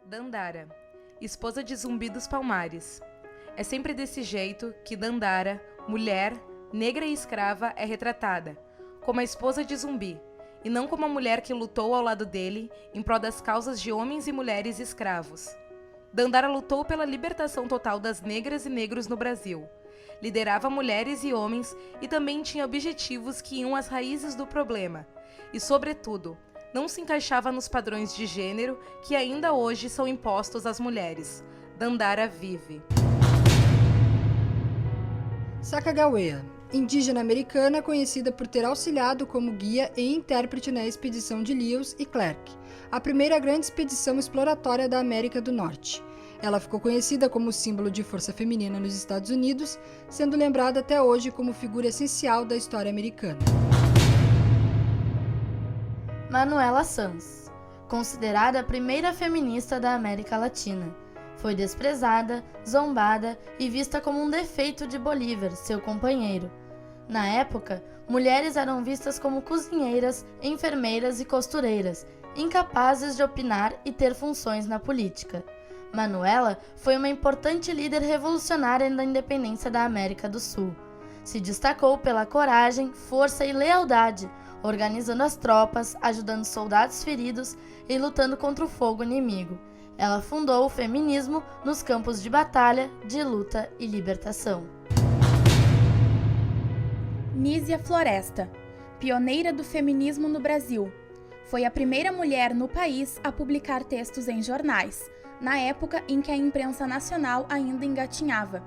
Dandara, esposa de Zumbi dos Palmares. É sempre desse jeito que Dandara, mulher, negra e escrava, é retratada, como a esposa de Zumbi, e não como a mulher que lutou ao lado dele em prol das causas de homens e mulheres escravos. Dandara lutou pela libertação total das negras e negros no Brasil. Liderava mulheres e homens e também tinha objetivos que iam às raízes do problema. E, sobretudo, não se encaixava nos padrões de gênero que ainda hoje são impostos às mulheres. Dandara vive. Sacagawea, indígena americana conhecida por ter auxiliado como guia e intérprete na expedição de Lewis e Clark, a primeira grande expedição exploratória da América do Norte. Ela ficou conhecida como símbolo de força feminina nos Estados Unidos, sendo lembrada até hoje como figura essencial da história americana. Manuela Sanz, considerada a primeira feminista da América Latina, foi desprezada, zombada e vista como um defeito de Bolívar, seu companheiro. Na época, mulheres eram vistas como cozinheiras, enfermeiras e costureiras, incapazes de opinar e ter funções na política. Manuela foi uma importante líder revolucionária da independência da América do Sul. Se destacou pela coragem, força e lealdade, organizando as tropas, ajudando soldados feridos e lutando contra o fogo inimigo. Ela fundou o feminismo nos campos de batalha, de luta e libertação. Nízia Floresta, pioneira do feminismo no Brasil. Foi a primeira mulher no país a publicar textos em jornais, na época em que a imprensa nacional ainda engatinhava.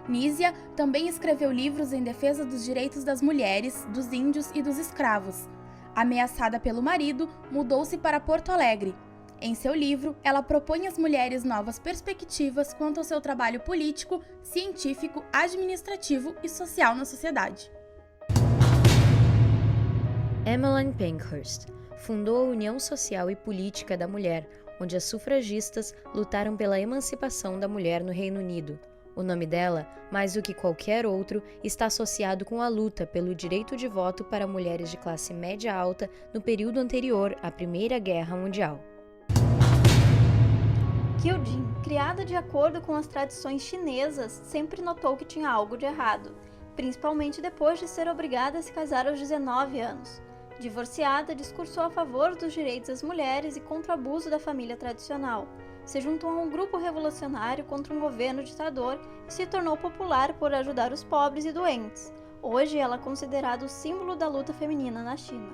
Nízia também escreveu livros em defesa dos direitos das mulheres, dos índios e dos escravos. Ameaçada pelo marido, mudou-se para Porto Alegre. Em seu livro, ela propõe às mulheres novas perspectivas quanto ao seu trabalho político, científico, administrativo e social na sociedade. Emmeline Pankhurst fundou a União Social e Política da Mulher, onde as sufragistas lutaram pela emancipação da mulher no Reino Unido. O nome dela, mais do que qualquer outro, está associado com a luta pelo direito de voto para mulheres de classe média alta no período anterior à Primeira Guerra Mundial. Qiu Jin, criada de acordo com as tradições chinesas, sempre notou que tinha algo de errado, principalmente depois de ser obrigada a se casar aos 19 anos. Divorciada, discursou a favor dos direitos das mulheres e contra o abuso da família tradicional. Se juntou a um grupo revolucionário contra um governo ditador e se tornou popular por ajudar os pobres e doentes. Hoje, ela é considerada o símbolo da luta feminina na China.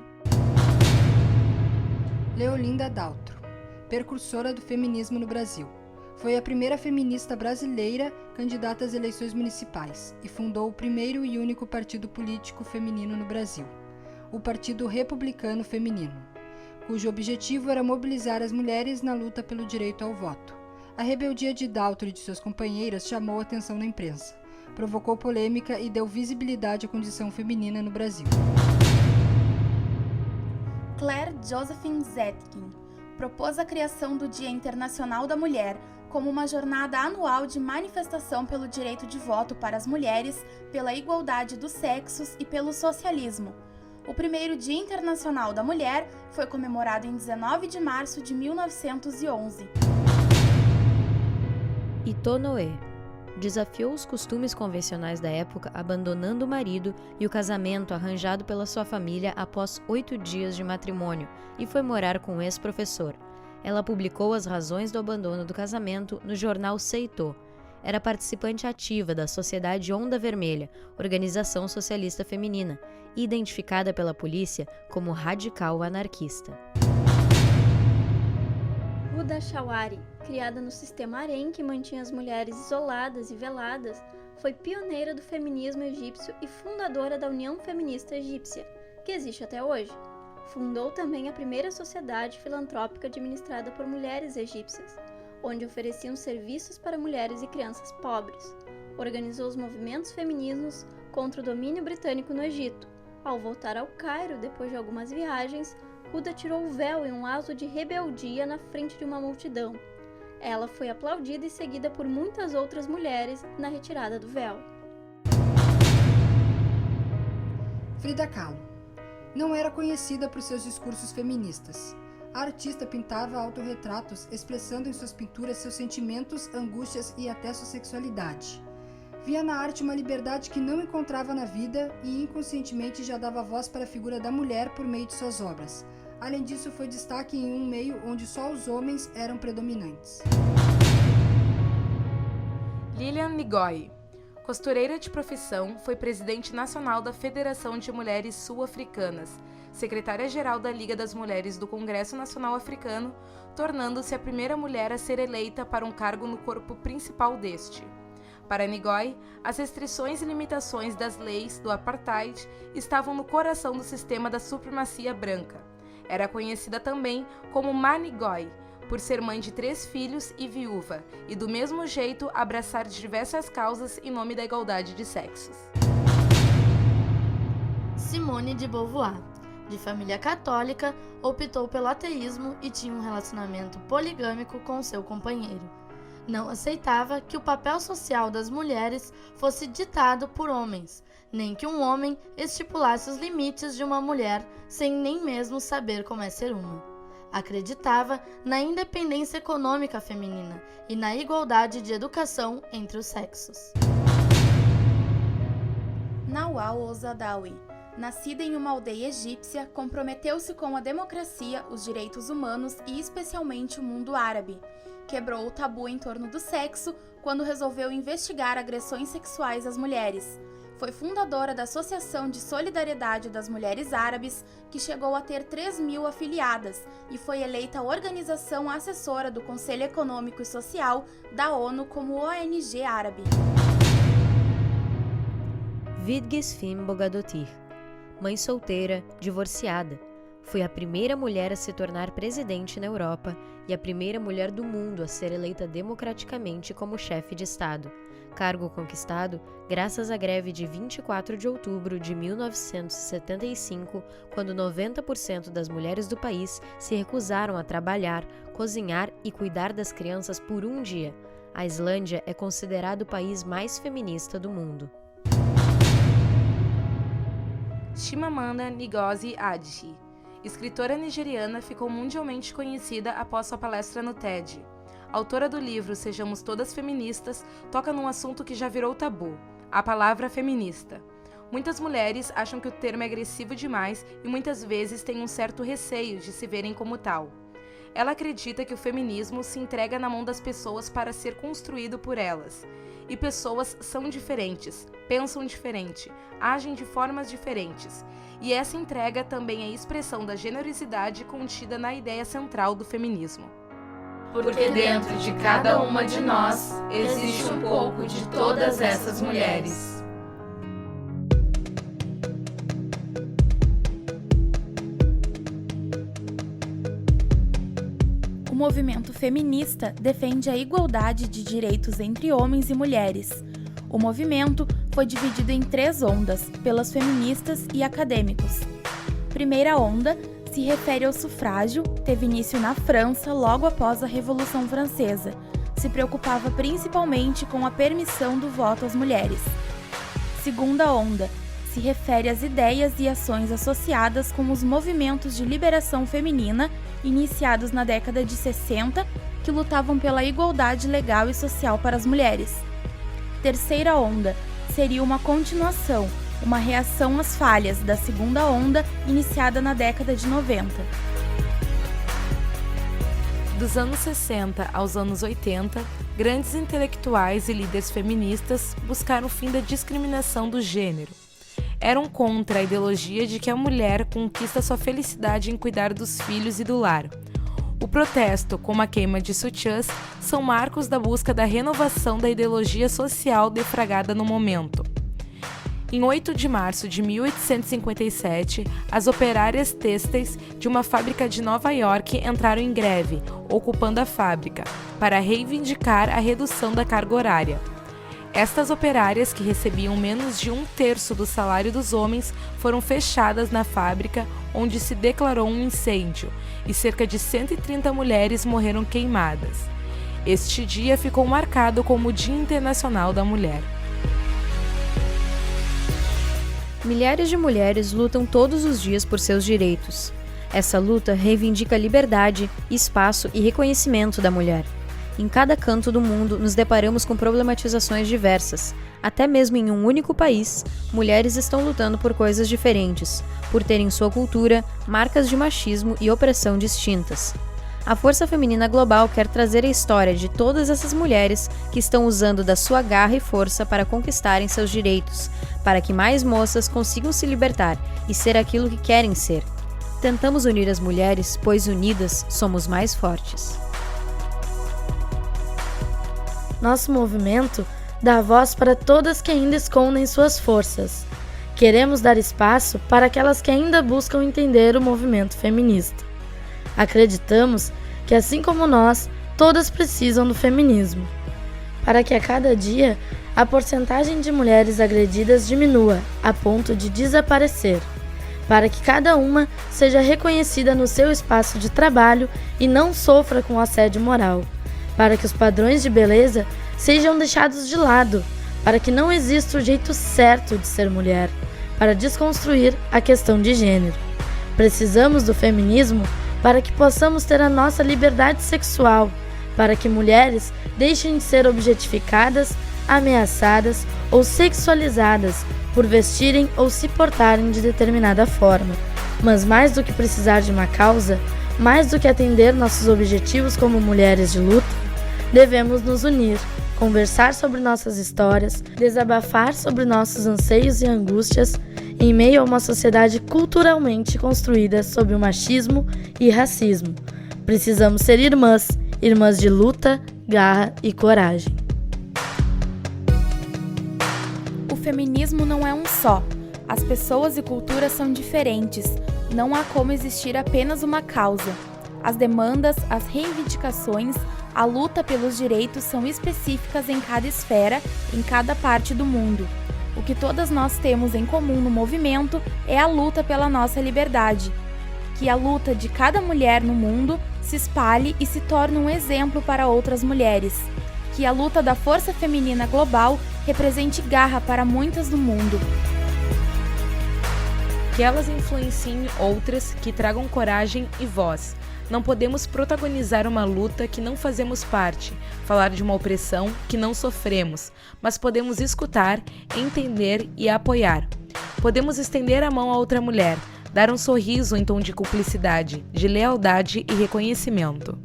Leolinda Daltro, precursora do feminismo no Brasil. Foi a primeira feminista brasileira candidata às eleições municipais e fundou o primeiro e único partido político feminino no Brasil, o Partido Republicano Feminino, cujo objetivo era mobilizar as mulheres na luta pelo direito ao voto. A rebeldia de Daltro e de suas companheiras chamou a atenção da imprensa, provocou polêmica e deu visibilidade à condição feminina no Brasil. Claire Josephine Zetkin propôs a criação do Dia Internacional da Mulher como uma jornada anual de manifestação pelo direito de voto para as mulheres, pela igualdade dos sexos e pelo socialismo. O primeiro Dia Internacional da Mulher foi comemorado em 19 de março de 1911. Ito Noé desafiou os costumes convencionais da época, abandonando o marido e o casamento arranjado pela sua família após 8 dias de matrimônio, e foi morar com um ex-professor. Ela publicou as razões do abandono do casamento no jornal Seitô. Era participante ativa da Sociedade Onda Vermelha, organização socialista feminina, identificada pela polícia como radical anarquista. Huda Shawari, criada no sistema harém que mantinha as mulheres isoladas e veladas, foi pioneira do feminismo egípcio e fundadora da União Feminista Egípcia, que existe até hoje. Fundou também a primeira sociedade filantrópica administrada por mulheres egípcias, onde ofereciam serviços para mulheres e crianças pobres. Organizou os movimentos femininos contra o domínio britânico no Egito. Ao voltar ao Cairo, depois de algumas viagens, Huda tirou o véu em um ato de rebeldia na frente de uma multidão. Ela foi aplaudida e seguida por muitas outras mulheres na retirada do véu. Frida Kahlo não era conhecida por seus discursos feministas. A artista pintava autorretratos, expressando em suas pinturas seus sentimentos, angústias e até sua sexualidade. Via na arte uma liberdade que não encontrava na vida e inconscientemente já dava voz para a figura da mulher por meio de suas obras. Além disso, foi destaque em um meio onde só os homens eram predominantes. Lilian Ngoyi, costureira de profissão, foi presidente nacional da Federação de Mulheres Sul-Africanas, secretária-geral da Liga das Mulheres do Congresso Nacional Africano, tornando-se a primeira mulher a ser eleita para um cargo no corpo principal deste. Para Ngoyi, as restrições e limitações das leis do apartheid estavam no coração do sistema da supremacia branca. Era conhecida também como Ma Ngoyi, por ser mãe de 3 filhos e viúva, e do mesmo jeito abraçar diversas causas em nome da igualdade de sexos. Simone de Beauvoir, de família católica, optou pelo ateísmo e tinha um relacionamento poligâmico com seu companheiro. Não aceitava que o papel social das mulheres fosse ditado por homens, nem que um homem estipulasse os limites de uma mulher sem nem mesmo saber como é ser uma. Acreditava na independência econômica feminina e na igualdade de educação entre os sexos. Nawal Ouzadaoui, nascida em uma aldeia egípcia, comprometeu-se com a democracia, os direitos humanos e especialmente o mundo árabe. Quebrou o tabu em torno do sexo quando resolveu investigar agressões sexuais às mulheres. Foi fundadora da Associação de Solidariedade das Mulheres Árabes, que chegou a ter 3.000 afiliadas, e foi eleita a organização assessora do Conselho Econômico e Social da ONU como ONG árabe. Vidgesfim Bogadotir, mãe solteira, divorciada. Foi a primeira mulher a se tornar presidente na Europa e a primeira mulher do mundo a ser eleita democraticamente como chefe de Estado. Cargo conquistado graças à greve de 24 de outubro de 1975, quando 90% das mulheres do país se recusaram a trabalhar, cozinhar e cuidar das crianças por um dia. A Islândia é considerado o país mais feminista do mundo. Chimamanda Ngozi Adichie, escritora nigeriana, ficou mundialmente conhecida após sua palestra no TED. Autora do livro Sejamos Todas Feministas, toca num assunto que já virou tabu, a palavra feminista. Muitas mulheres acham que o termo é agressivo demais e muitas vezes têm um certo receio de se verem como tal. Ela acredita que o feminismo se entrega na mão das pessoas para ser construído por elas. E pessoas são diferentes, pensam diferente, agem de formas diferentes. E essa entrega também é a expressão da generosidade contida na ideia central do feminismo. Porque dentro de cada uma de nós existe um pouco de todas essas mulheres. O movimento feminista defende a igualdade de direitos entre homens e mulheres. O movimento foi dividido em 3 ondas, pelas feministas e acadêmicos. Primeira onda se refere ao sufrágio, teve início na França logo após a Revolução Francesa. Se preocupava principalmente com a permissão do voto às mulheres. Segunda onda se refere às ideias e ações associadas com os movimentos de liberação feminina iniciados na década de 60, que lutavam pela igualdade legal e social para as mulheres. Terceira onda seria uma continuação, uma reação às falhas da segunda onda iniciada na década de 90. Dos anos 60 aos anos 80, grandes intelectuais e líderes feministas buscaram o fim da discriminação do gênero. Eram contra a ideologia de que a mulher conquista sua felicidade em cuidar dos filhos e do lar. O protesto, como a queima de sutiãs, são marcos da busca da renovação da ideologia social defragada no momento. Em 8 de março de 1857, as operárias têxteis de uma fábrica de Nova York entraram em greve, ocupando a fábrica, para reivindicar a redução da carga horária. Estas operárias, que recebiam menos de 1/3 do salário dos homens, foram fechadas na fábrica, onde se declarou um incêndio, e cerca de 130 mulheres morreram queimadas. Este dia ficou marcado como o Dia Internacional da Mulher. Milhares de mulheres lutam todos os dias por seus direitos. Essa luta reivindica liberdade, espaço e reconhecimento da mulher. Em cada canto do mundo, nos deparamos com problematizações diversas. Até mesmo em um único país, mulheres estão lutando por coisas diferentes, por terem em sua cultura marcas de machismo e opressão distintas. A Força Feminina Global quer trazer a história de todas essas mulheres que estão usando da sua garra e força para conquistarem seus direitos, para que mais moças consigam se libertar e ser aquilo que querem ser. Tentamos unir as mulheres, pois unidas somos mais fortes. Nosso movimento dá voz para todas que ainda escondem suas forças. Queremos dar espaço para aquelas que ainda buscam entender o movimento feminista. Acreditamos que, assim como nós, todas precisam do feminismo, para que a cada dia a porcentagem de mulheres agredidas diminua a ponto de desaparecer, para que cada uma seja reconhecida no seu espaço de trabalho e não sofra com assédio moral, para que os padrões de beleza sejam deixados de lado, para que não exista o jeito certo de ser mulher, para desconstruir a questão de gênero. Precisamos do feminismo para que possamos ter a nossa liberdade sexual, para que mulheres deixem de ser objetificadas, ameaçadas ou sexualizadas por vestirem ou se portarem de determinada forma. Mas mais do que precisar de uma causa, mais do que atender nossos objetivos como mulheres de luta, devemos nos unir, conversar sobre nossas histórias, desabafar sobre nossos anseios e angústias em meio a uma sociedade culturalmente construída sob o machismo e racismo. Precisamos ser irmãs, irmãs de luta, garra e coragem. O feminismo não é um só. As pessoas e culturas são diferentes. Não há como existir apenas uma causa. As demandas, as reivindicações, a luta pelos direitos são específicas em cada esfera, em cada parte do mundo. O que todas nós temos em comum no movimento é a luta pela nossa liberdade. Que a luta de cada mulher no mundo se espalhe e se torne um exemplo para outras mulheres. Que a luta da Força Feminina Global represente garra para muitas no mundo. Que elas influenciem outras, que tragam coragem e voz. Não podemos protagonizar uma luta que não fazemos parte, falar de uma opressão que não sofremos, mas podemos escutar, entender e apoiar. Podemos estender a mão a outra mulher, dar um sorriso em tom de cumplicidade, de lealdade e reconhecimento.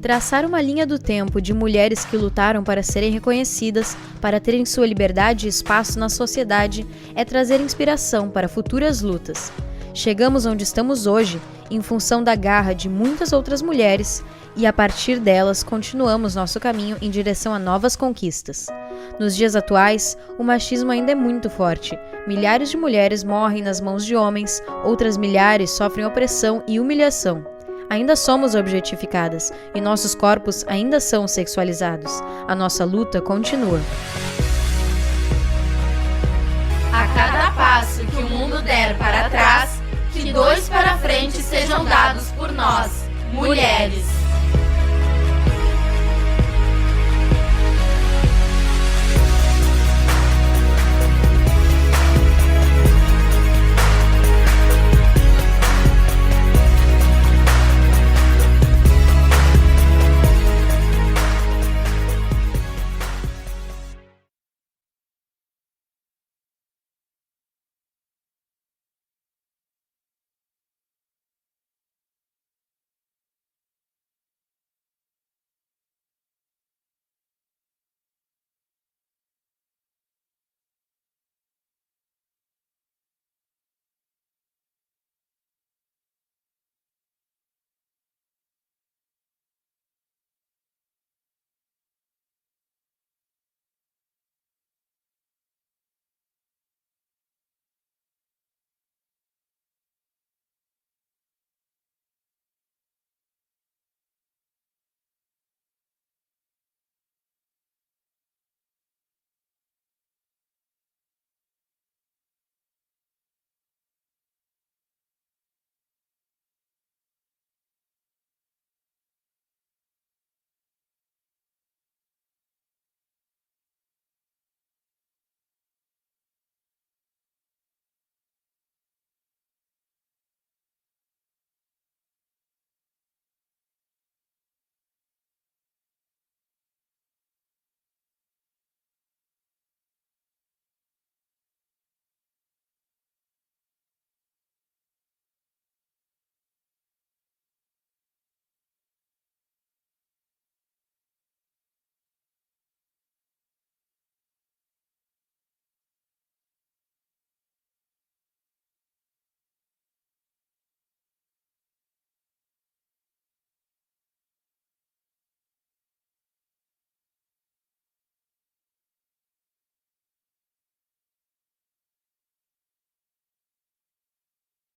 Traçar uma linha do tempo de mulheres que lutaram para serem reconhecidas, para terem sua liberdade e espaço na sociedade, é trazer inspiração para futuras lutas. Chegamos onde estamos hoje, em função da garra de muitas outras mulheres, e a partir delas continuamos nosso caminho em direção a novas conquistas. Nos dias atuais, o machismo ainda é muito forte. Milhares de mulheres morrem nas mãos de homens, outras milhares sofrem opressão e humilhação. Ainda somos objetificadas e nossos corpos ainda são sexualizados. A nossa luta continua. A cada passo que o mundo der para trás, que 2 para frente sejam dados por nós, mulheres.